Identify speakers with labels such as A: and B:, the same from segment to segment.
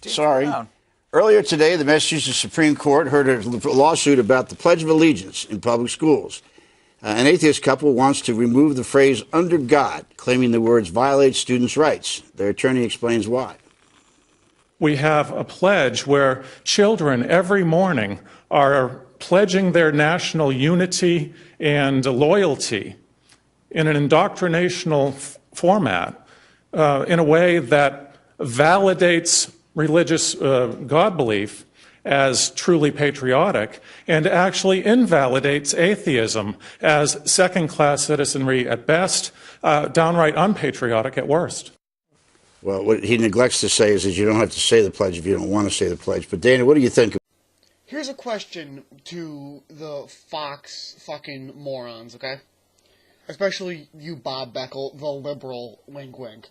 A: Sorry. Earlier today, the Massachusetts Supreme Court heard a lawsuit about the Pledge of Allegiance in public schools. An atheist couple wants to remove the phrase "under God," claiming the words violate students' rights. Their attorney explains why.
B: We have a pledge where children every morning are pledging their national unity and loyalty in an indoctrinational format in a way that validates religious God belief as truly patriotic and actually invalidates atheism as second-class citizenry at best, downright unpatriotic at worst.
A: Well, what he neglects to say is that you don't have to say the pledge if you don't want to say the pledge. But Dana, what do you think?
C: Here's a question to the Fox fucking morons, okay? Especially you, Bob Beckel, the liberal, wink wink.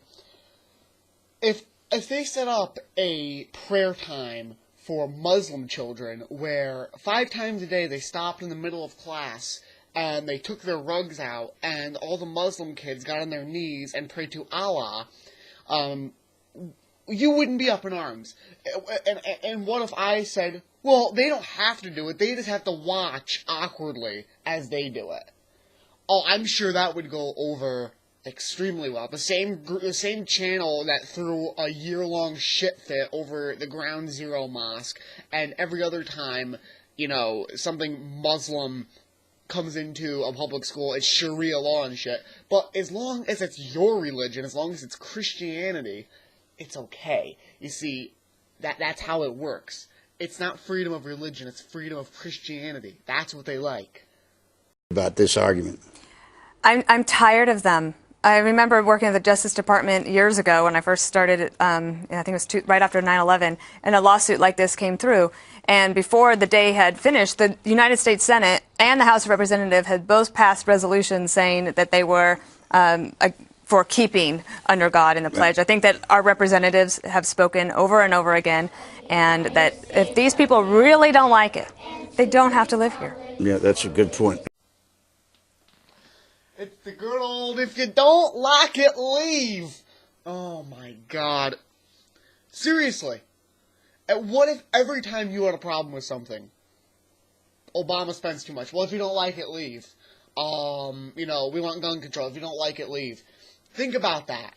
C: If they set up a prayer time for Muslim children where 5 times a day they stopped in the middle of class and they took their rugs out and all the Muslim kids got on their knees and prayed to Allah, you wouldn't be up in arms. And what if I said, well, they don't have to do it, they just have to watch awkwardly as they do it? Oh, I'm sure that would go over extremely well. The same channel that threw a year-long shit fit over the Ground Zero Mosque, and every other time, you know, something Muslim comes into a public school, it's Sharia law and shit. But as long as it's your religion, as long as it's Christianity, it's okay. You see, that's how it works. It's not freedom of religion, it's freedom of Christianity. That's what they like.
A: About this argument.
D: I'm tired of them. I remember working at the Justice Department years ago when I first started, I think it was right after 9/11, and a lawsuit like this came through. And before the day had finished, the United States Senate and the House of Representatives had both passed resolutions saying that they were for keeping under God in the pledge. I think that our representatives have spoken over and over again, and that if these people really don't like it, they don't have to live here.
A: Yeah, that's a good point.
C: It's the good old, if you don't like it, leave. Oh my god. Seriously. What if every time you had a problem with something, Obama spends too much? Well, if you don't like it, leave. You know, we want gun control. If you don't like it, leave. Think about that.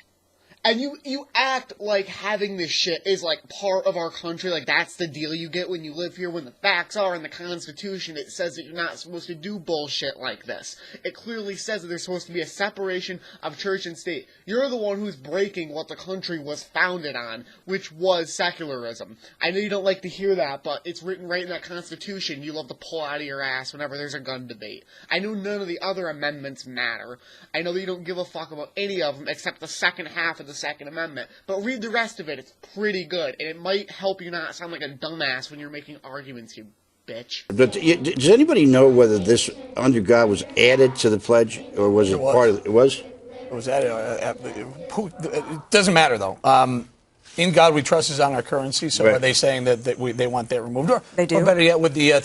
C: And you act like having this shit is, like, part of our country, like that's the deal you get when you live here, when the facts are in the Constitution, it says that you're not supposed to do bullshit like this. It clearly says that there's supposed to be a separation of church and state. You're the one who's breaking what the country was founded on, which was secularism. I know you don't like to hear that, but it's written right in that Constitution you love to pull out of your ass whenever there's a gun debate. I know none of the other amendments matter. I know that you don't give a fuck about any of them except the second half of the Second Amendment, but read the rest of it. It's pretty good, and it might help you not sound like a dumbass when you're making arguments, you bitch.
A: But does anybody know whether this under God was added to the pledge, or was it part of it? It was?
E: It was added. It doesn't matter, though. In God we trust is on our currency, so
A: right.
E: Are they saying that they want that removed? Or,
D: they do?
E: Or better yet, with the...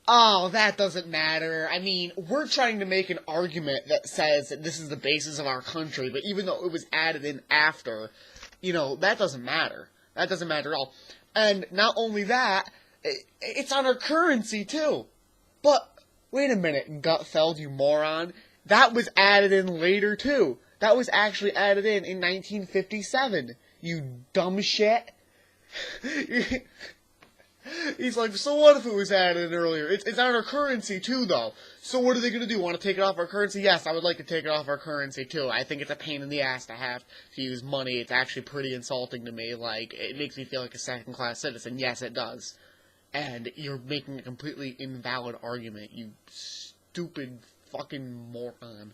C: Oh, that doesn't matter. I mean, we're trying to make an argument that says that this is the basis of our country, but even though it was added in after, you know, that doesn't matter. That doesn't matter at all. And not only that, it's on our currency, too. But, wait a minute, Gutfeld, you moron. That was added in later, too. That was actually added in 1957. You dumb shit. He's like, so what if it was added in earlier? It's on our currency, too, though. So what are they going to do? Want to take it off our currency? Yes, I would like to take it off our currency, too. I think it's a pain in the ass to have to use money. It's actually pretty insulting to me. Like, it makes me feel like a second-class citizen. Yes, it does. And you're making a completely invalid argument, you stupid fucking moron.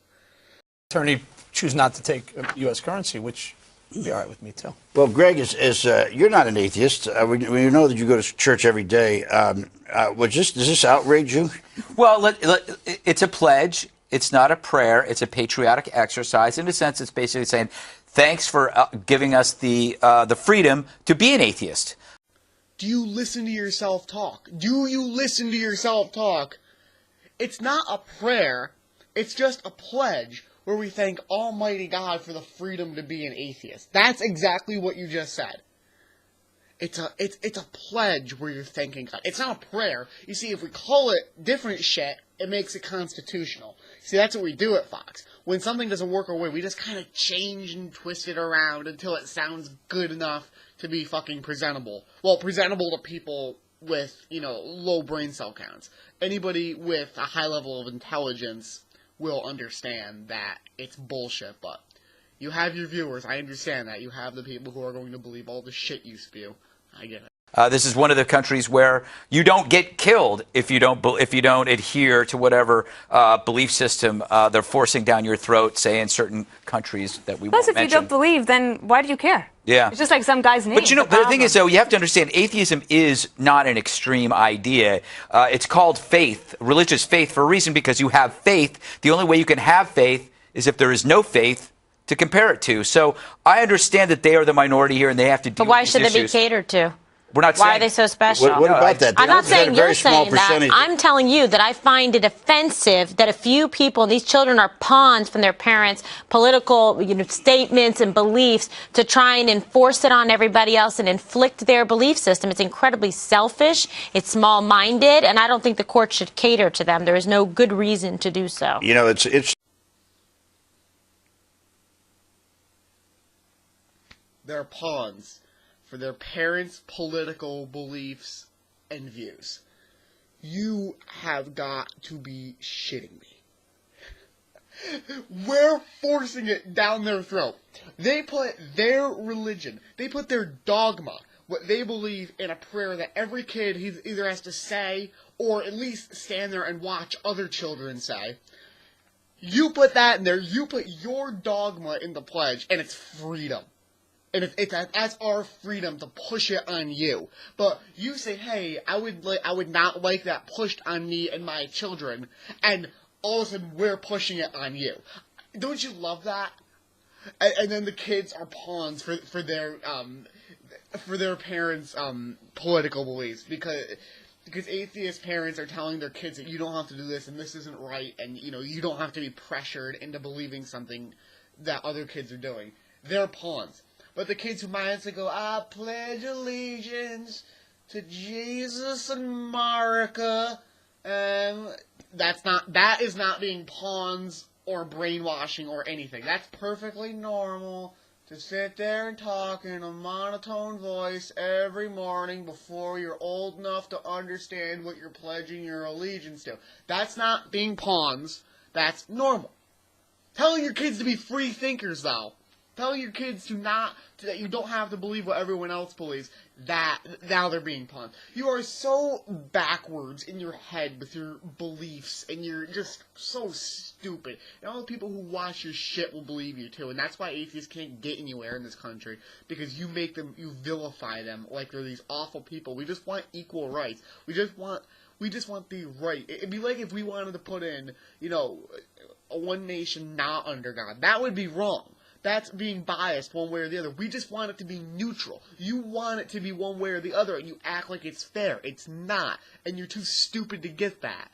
E: Attorney choose not to take U.S. currency, which... You'd be all right with me, too.
A: Well, Greg, you're not an atheist. We know that you go to church every day. Does this outrage you?
F: Well, it's a pledge. It's not a prayer. It's a patriotic exercise. In a sense, it's basically saying, thanks for giving us the freedom to be an atheist.
C: Do you listen to yourself talk? Do you listen to yourself talk? It's not a prayer. It's just a pledge where we thank Almighty God for the freedom to be an atheist. That's exactly what you just said. It's a pledge where you're thanking God. It's not a prayer. You see, if we call it different shit, it makes it constitutional. See, that's what we do at Fox. When something doesn't work our way, we just kind of change and twist it around until it sounds good enough to be fucking presentable. Well, presentable to people with, low brain cell counts. Anybody with a high level of intelligence will understand that it's bullshit, but you have your viewers. I understand that. You have the people who are going to believe all the shit you spew. I get it.
F: This is one of the countries where you don't get killed if you don't adhere to whatever belief system they're forcing down your throat, say in certain countries that we won't mention.
D: Plus, if you don't believe, then why do you care?
F: Yeah.
D: It's just like some guy's name.
F: But the thing is, though, you have to understand, atheism is not an extreme idea. It's called faith, religious faith, for a reason, because you have faith. The only way you can have faith is if there is no faith to compare it to. So I understand that they are the minority here and they have to deal with these issues.
G: But why should they be catered to?
F: We're not
G: Why
F: saying,
G: are they so special?
A: What about that?
G: I'm not saying you're saying that.
A: Percentage.
G: I'm telling you that I find it offensive that a few people, these children are pawns from their parents' political statements and beliefs to try and enforce it on everybody else and inflict their belief system. It's incredibly selfish. It's small-minded, and I don't think the court should cater to them. There is no good reason to do so.
A: It's
C: They're pawns for their parents' political beliefs and views. You have got to be shitting me. We're forcing it down their throat. They put their religion, they put their dogma, what they believe, in a prayer that every kid either has to say or at least stand there and watch other children say. You put that in there, you put your dogma in the pledge, and it's freedom. And that's our freedom to push it on you. But you say, hey, I would not like that pushed on me and my children, and all of a sudden we're pushing it on you. Don't you love that? And then the kids are pawns for their parents' political beliefs, because atheist parents are telling their kids that you don't have to do this and this isn't right, and you don't have to be pressured into believing something that other kids are doing. They're pawns. But the kids who might have to go, I pledge allegiance to Jesus and America, that is not being pawns or brainwashing or anything. That's perfectly normal to sit there and talk in a monotone voice every morning before you're old enough to understand what you're pledging your allegiance to. That's not being pawns. That's normal. Telling your kids to be free thinkers, though. Telling your kids that you don't have to believe what everyone else believes, that now they're being pawns. You are so backwards in your head with your beliefs, and you're just so stupid. And all the people who watch your shit will believe you too, and that's why atheists can't get anywhere in this country, because you vilify them like they're these awful people. We just want equal rights. We just want the right. It'd be like if we wanted to put in, a one nation not under God. That would be wrong. That's being biased one way or the other. We just want it to be neutral. You want it to be one way or the other, and you act like it's fair. It's not, and you're too stupid to get that.